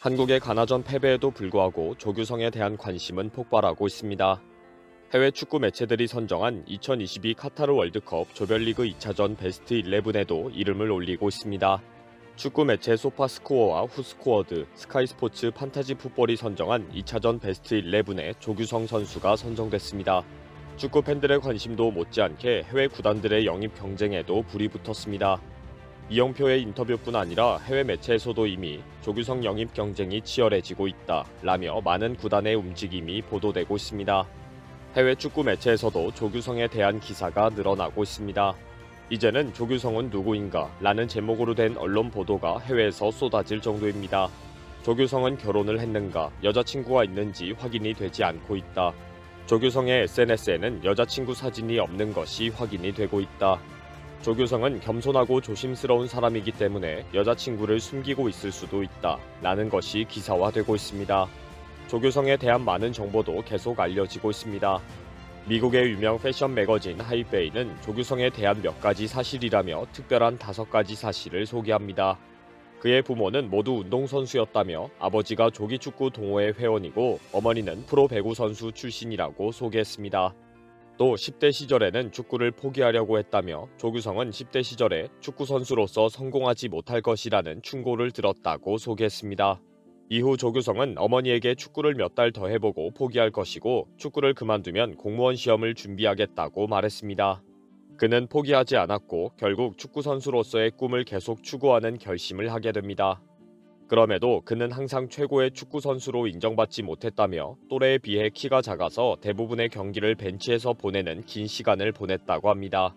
한국의 가나전 패배에도 불구하고 조규성에 대한 관심은 폭발하고 있습니다. 해외 축구 매체들이 선정한 2022 카타르 월드컵 조별리그 2차전 베스트 11에도 이름을 올리고 있습니다. 축구 매체 소파스코어와 후스코어드, 스카이스포츠 판타지 풋볼이 선정한 2차전 베스트 11에 조규성 선수가 선정됐습니다. 축구 팬들의 관심도 못지않게 해외 구단들의 영입 경쟁에도 불이 붙었습니다. 이영표의 인터뷰뿐 아니라 해외 매체에서도 이미 조규성 영입 경쟁이 치열해지고 있다라며 많은 구단의 움직임이 보도되고 있습니다. 해외 축구 매체에서도 조규성에 대한 기사가 늘어나고 있습니다. 이제는 조규성은 누구인가? 라는 제목으로 된 언론 보도가 해외에서 쏟아질 정도입니다. 조규성은 결혼을 했는가? 여자친구가 있는지 확인이 되지 않고 있다. 조규성의 SNS에는 여자친구 사진이 없는 것이 확인이 되고 있다. 조규성은 겸손하고 조심스러운 사람이기 때문에 여자친구를 숨기고 있을 수도 있다. 라는 것이 기사화되고 있습니다. 조규성에 대한 많은 정보도 계속 알려지고 있습니다. 미국의 유명 패션 매거진 하이페이는 조규성에 대한 몇 가지 사실이라며 특별한 5가지 사실을 소개합니다. 그의 부모는 모두 운동선수였다며 아버지가 조기축구 동호회 회원이고 어머니는 프로 배구 선수 출신이라고 소개했습니다. 또 10대 시절에는 축구를 포기하려고 했다며 조규성은 10대 시절에 축구선수로서 성공하지 못할 것이라는 충고를 들었다고 소개했습니다. 이후 조규성은 어머니에게 축구를 몇 달 더 해보고 포기할 것이고 축구를 그만두면 공무원 시험을 준비하겠다고 말했습니다. 그는 포기하지 않았고 결국 축구선수로서의 꿈을 계속 추구하는 결심을 하게 됩니다. 그럼에도 그는 항상 최고의 축구선수로 인정받지 못했다며 또래에 비해 키가 작아서 대부분의 경기를 벤치에서 보내는 긴 시간을 보냈다고 합니다.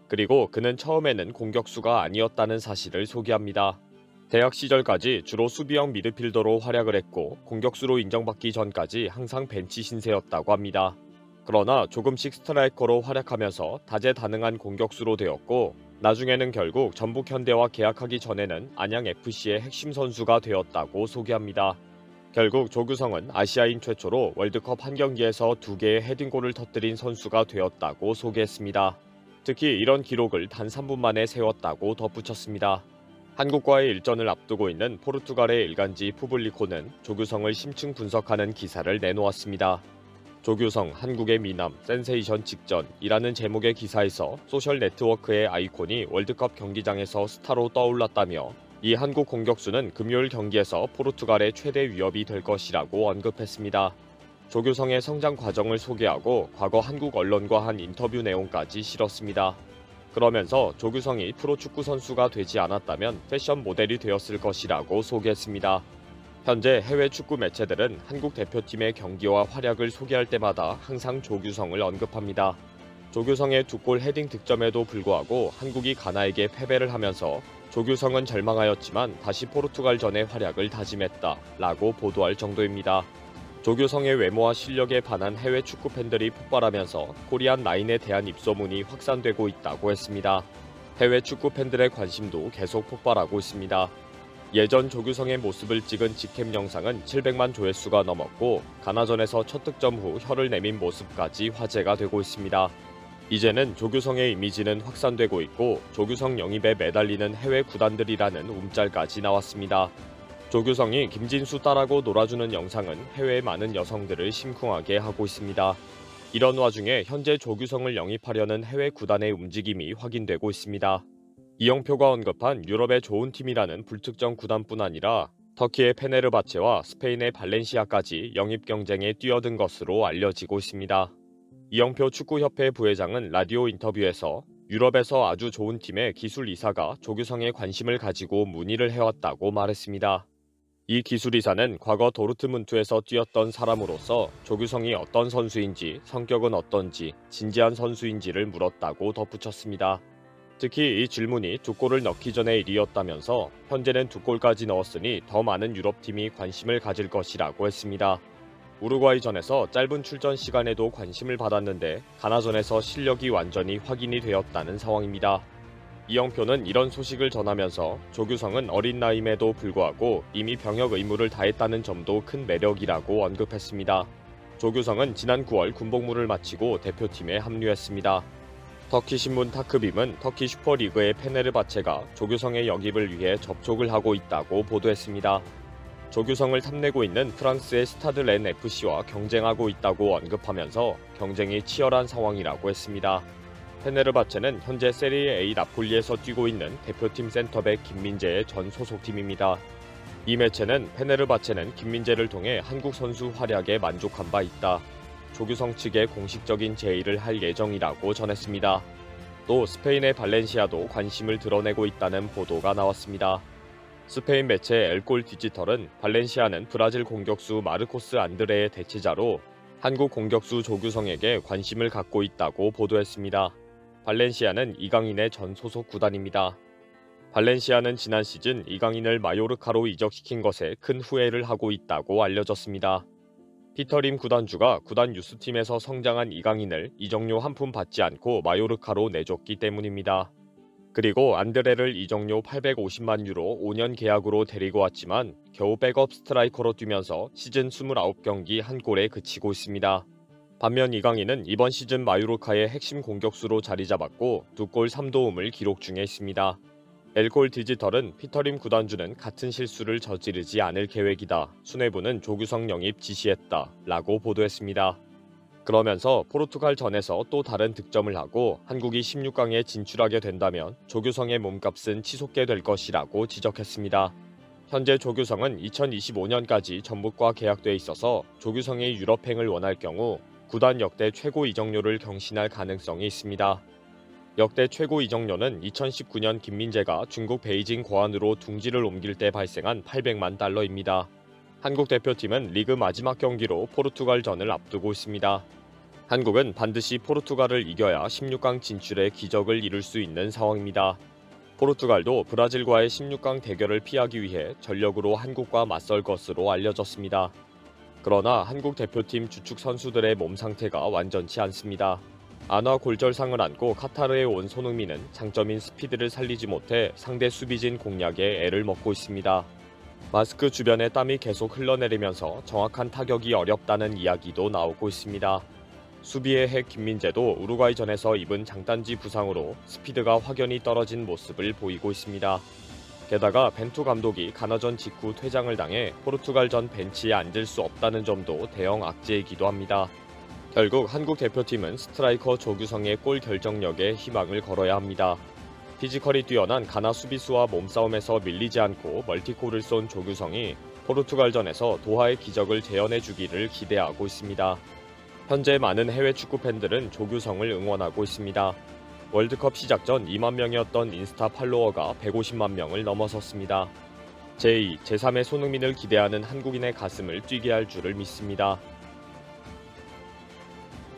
그리고 그는 처음에는 공격수가 아니었다는 사실을 소개합니다. 대학 시절까지 주로 수비형 미드필더로 활약을 했고 공격수로 인정받기 전까지 항상 벤치 신세였다고 합니다. 그러나 조금씩 스트라이커로 활약하면서 다재다능한 공격수로 되었고 나중에는 결국 전북현대와 계약하기 전에는 안양FC의 핵심 선수가 되었다고 소개합니다. 결국 조규성은 아시아인 최초로 월드컵 한 경기에서 2개의 헤딩골을 터뜨린 선수가 되었다고 소개했습니다. 특히 이런 기록을 단 3분 만에 세웠다고 덧붙였습니다. 한국과의 일전을 앞두고 있는 포르투갈의 일간지 푸블리코는 조규성을 심층 분석하는 기사를 내놓았습니다. 조규성 한국의 미남 센세이션 직전이라는 제목의 기사에서 소셜 네트워크의 아이콘이 월드컵 경기장에서 스타로 떠올랐다며 이 한국 공격수는 금요일 경기에서 포르투갈의 최대 위협이 될 것이라고 언급했습니다. 조규성의 성장 과정을 소개하고 과거 한국 언론과 한 인터뷰 내용까지 실었습니다. 그러면서 조규성이 프로축구 선수가 되지 않았다면 패션 모델이 되었을 것이라고 소개했습니다. 현재 해외 축구 매체들은 한국 대표팀의 경기와 활약을 소개할 때마다 항상 조규성을 언급합니다. 조규성의 2골 헤딩 득점에도 불구하고 한국이 가나에게 패배를 하면서 조규성은 절망하였지만 다시 포르투갈전의 활약을 다짐했다 라고 보도할 정도입니다. 조규성의 외모와 실력에 반한 해외 축구 팬들이 폭발하면서 코리안 나인에 대한 입소문이 확산되고 있다고 했습니다. 해외 축구 팬들의 관심도 계속 폭발하고 있습니다. 예전 조규성의 모습을 찍은 직캠 영상은 700만 조회수가 넘었고 가나전에서 첫 득점 후 혀를 내민 모습까지 화제가 되고 있습니다. 이제는 조규성의 이미지는 확산되고 있고 조규성 영입에 매달리는 해외 구단들이라는 움짤까지 나왔습니다. 조규성이 김진수 딸하고 놀아주는 영상은 해외의 많은 여성들을 심쿵하게 하고 있습니다. 이런 와중에 현재 조규성을 영입하려는 해외 구단의 움직임이 확인되고 있습니다. 이영표가 언급한 유럽의 좋은 팀이라는 불특정 구단뿐 아니라 터키의 페네르바체와 스페인의 발렌시아까지 영입 경쟁에 뛰어든 것으로 알려지고 있습니다. 이영표 축구협회 부회장은 라디오 인터뷰에서 유럽에서 아주 좋은 팀의 기술 이사가 조규성에 관심을 가지고 문의를 해왔다고 말했습니다. 이 기술이사는 과거 도르트문트에서 뛰었던 사람으로서 조규성이 어떤 선수인지 성격은 어떤지 진지한 선수인지를 물었다고 덧붙였습니다. 특히 이 질문이 2골을 넣기 전의 일이었다면서 현재는 2골까지 넣었으니 더 많은 유럽팀이 관심을 가질 것이라고 했습니다. 우루과이전에서 짧은 출전 시간에도 관심을 받았는데 가나전에서 실력이 완전히 확인이 되었다는 상황입니다. 이영표는 이런 소식을 전하면서 조규성은 어린 나이임에도 불구하고 이미 병역 의무를 다했다는 점도 큰 매력이라고 언급했습니다. 조규성은 지난 9월 군복무를 마치고 대표팀에 합류했습니다. 터키 신문 타크빔은 터키 슈퍼리그의 페네르바체가 조규성의 영입을 위해 접촉을 하고 있다고 보도했습니다. 조규성을 탐내고 있는 프랑스의 스타드 렌 FC와 경쟁하고 있다고 언급하면서 경쟁이 치열한 상황이라고 했습니다. 페네르바체는 현재 세리에 A 나폴리에서 뛰고 있는 대표팀 센터백 김민재의 전 소속팀입니다. 이 매체는 페네르바체는 김민재를 통해 한국 선수 활약에 만족한 바 있다. 조규성 측에 공식적인 제의를 할 예정이라고 전했습니다. 또 스페인의 발렌시아도 관심을 드러내고 있다는 보도가 나왔습니다. 스페인 매체 엘골 디지털은 발렌시아는 브라질 공격수 마르코스 안드레의 대체자로 한국 공격수 조규성에게 관심을 갖고 있다고 보도했습니다. 발렌시아는 이강인의 전 소속 구단입니다. 발렌시아는 지난 시즌 이강인을 마요르카로 이적시킨 것에 큰 후회를 하고 있다고 알려졌습니다. 피터림 구단주가 구단 유스팀에서 성장한 이강인을 이적료 한 푼 받지 않고 마요르카로 내줬기 때문입니다. 그리고 안드레를 이적료 850만 유로 5년 계약으로 데리고 왔지만 겨우 백업 스트라이커로 뛰면서 시즌 29경기 한 골에 그치고 있습니다. 반면 이강인은 이번 시즌 마요르카의 핵심 공격수로 자리 잡았고 2골 3도움을 기록 중에 있습니다. 엘골 디지털은 피터림 구단주는 같은 실수를 저지르지 않을 계획이다. 수뇌부는 조규성 영입 지시했다. 라고 보도했습니다. 그러면서 포르투갈전에서 또 다른 득점을 하고 한국이 16강에 진출하게 된다면 조규성의 몸값은 치솟게 될 것이라고 지적했습니다. 현재 조규성은 2025년까지 전북과 계약돼 있어서 조규성의 유럽행을 원할 경우 구단 역대 최고 이적료를 경신할 가능성이 있습니다. 역대 최고 이적료는 2019년 김민재가 중국 베이징 고안으로 둥지를 옮길 때 발생한 800만 달러입니다. 한국 대표팀은 리그 마지막 경기로 포르투갈전을 앞두고 있습니다. 한국은 반드시 포르투갈을 이겨야 16강 진출의 기적을 이룰 수 있는 상황입니다. 포르투갈도 브라질과의 16강 대결을 피하기 위해 전력으로 한국과 맞설 것으로 알려졌습니다. 그러나 한국 대표팀 주축 선수들의 몸 상태가 완전치 않습니다. 안화 골절상을 안고 카타르에 온 손흥민은 장점인 스피드를 살리지 못해 상대 수비진 공략에 애를 먹고 있습니다. 마스크 주변에 땀이 계속 흘러내리면서 정확한 타격이 어렵다는 이야기도 나오고 있습니다. 수비의 핵 김민재도 우루과이전에서 입은 장단지 부상으로 스피드가 확연히 떨어진 모습을 보이고 있습니다. 게다가 벤투 감독이 가나전 직후 퇴장을 당해 포르투갈전 벤치에 앉을 수 없다는 점도 대형 악재이기도 합니다. 결국 한국 대표팀은 스트라이커 조규성의 골 결정력에 희망을 걸어야 합니다. 피지컬이 뛰어난 가나 수비수와 몸싸움에서 밀리지 않고 멀티골을 쏜 조규성이 포르투갈전에서 도하의 기적을 재현해주기를 기대하고 있습니다. 현재 많은 해외 축구 팬들은 조규성을 응원하고 있습니다. 월드컵 시작 전 2만 명이었던 인스타 팔로워가 150만 명을 넘어섰습니다. 제2, 제3의 손흥민을 기대하는 한국인의 가슴을 뛰게 할 줄을 믿습니다.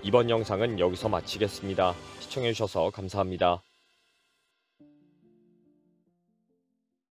이번 영상은 여기서 마치겠습니다. 시청해주셔서 감사합니다.